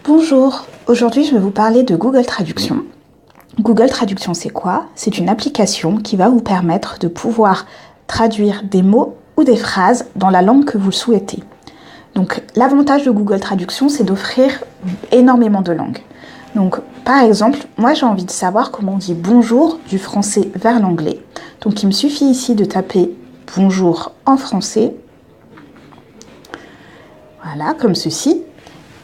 Bonjour, aujourd'hui je vais vous parler de Google Traduction. Google Traduction c'est quoi? C'est une application qui va vous permettre de pouvoir traduire des mots ou des phrases dans la langue que vous souhaitez. Donc l'avantage de Google Traduction c'est d'offrir énormément de langues. Donc par exemple, moi j'ai envie de savoir comment on dit bonjour du français vers l'anglais. Donc il me suffit ici de taper bonjour en français, voilà comme ceci,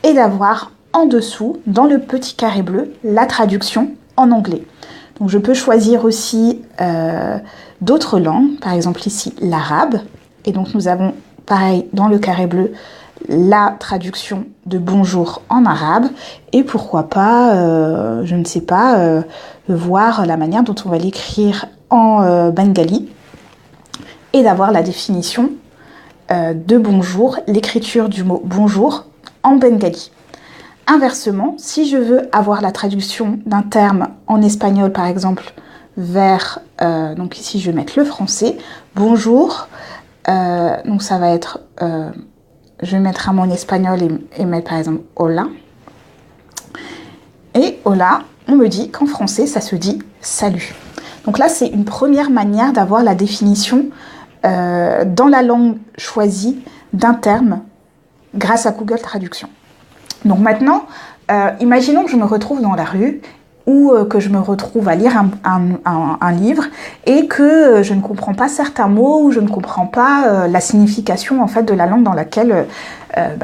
et d'avoir en dessous, dans le petit carré bleu, la traduction en anglais. Donc je peux choisir aussi d'autres langues, par exemple ici l'arabe. Et donc nous avons, pareil, dans le carré bleu, la traduction de bonjour en arabe. Et pourquoi pas, je ne sais pas, voir la manière dont on va l'écrire en bengali. Et d'avoir la définition de bonjour, l'écriture du mot bonjour en bengali. Inversement, si je veux avoir la traduction d'un terme en espagnol, par exemple, vers, donc ici je vais mettre le français, bonjour, donc ça va être, je vais mettre un mot en espagnol et mettre par exemple hola. Et hola, on me dit qu'en français, ça se dit salut. Donc là, c'est une première manière d'avoir la définition dans la langue choisie d'un terme grâce à Google Traduction. Donc maintenant, imaginons que je me retrouve dans la rue ou que je me retrouve à lire un livre et que je ne comprends pas certains mots ou je ne comprends pas la signification en fait de la langue dans laquelle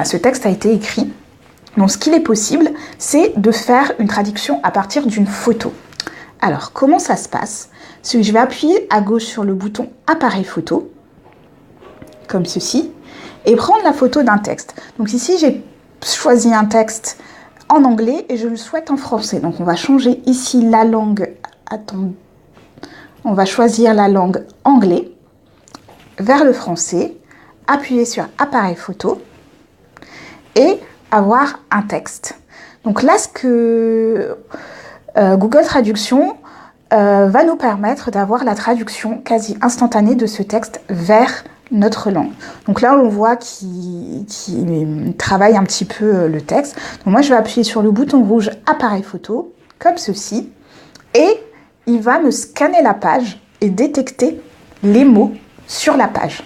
ce texte a été écrit. Donc ce qu'il est possible, c'est de faire une traduction à partir d'une photo. Alors comment ça se passe? C'est que je vais appuyer à gauche sur le bouton appareil photo, comme ceci, et prendre la photo d'un texte. Donc ici j'ai choisi un texte en anglais et je le souhaite en français. Donc on va changer ici la langue. Attends. On va choisir la langue anglais vers le français, appuyer sur appareil photo et avoir un texte. Donc là, ce que Google Traduction va nous permettre d'avoir la traduction quasi instantanée de ce texte vers notre langue. Donc là, on voit qu'il travaille un petit peu le texte. Donc moi, je vais appuyer sur le bouton rouge appareil photo, comme ceci, et il va me scanner la page et détecter les mots sur la page.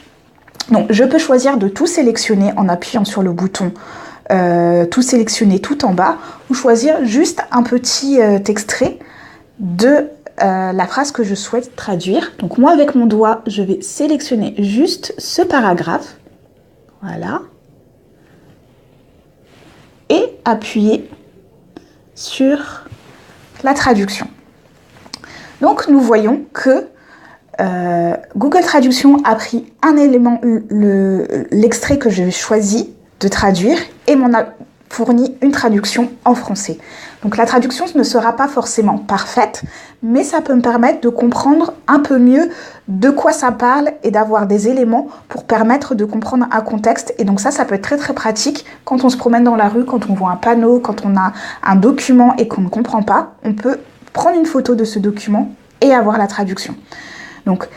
Donc je peux choisir de tout sélectionner en appuyant sur le bouton tout sélectionner tout en bas, ou choisir juste un petit extrait de la phrase que je souhaite traduire. Donc moi avec mon doigt je vais sélectionner juste ce paragraphe, voilà, et appuyer sur la traduction. Donc nous voyons que Google Traduction a pris un élément, l'extrait que j'ai choisi de traduire, et m'en a fourni une traduction en français. Donc la traduction ne sera pas forcément parfaite, mais ça peut me permettre de comprendre un peu mieux de quoi ça parle et d'avoir des éléments pour permettre de comprendre un contexte. Et donc ça peut être très très pratique quand on se promène dans la rue, quand on voit un panneau, quand on a un document et qu'on ne comprend pas, on peut prendre une photo de ce document et avoir la traduction. Donc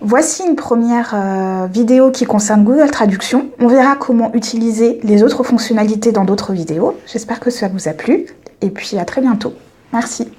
voici une première vidéo qui concerne Google Traduction. On verra comment utiliser les autres fonctionnalités dans d'autres vidéos. J'espère que ça vous a plu et puis à très bientôt. Merci.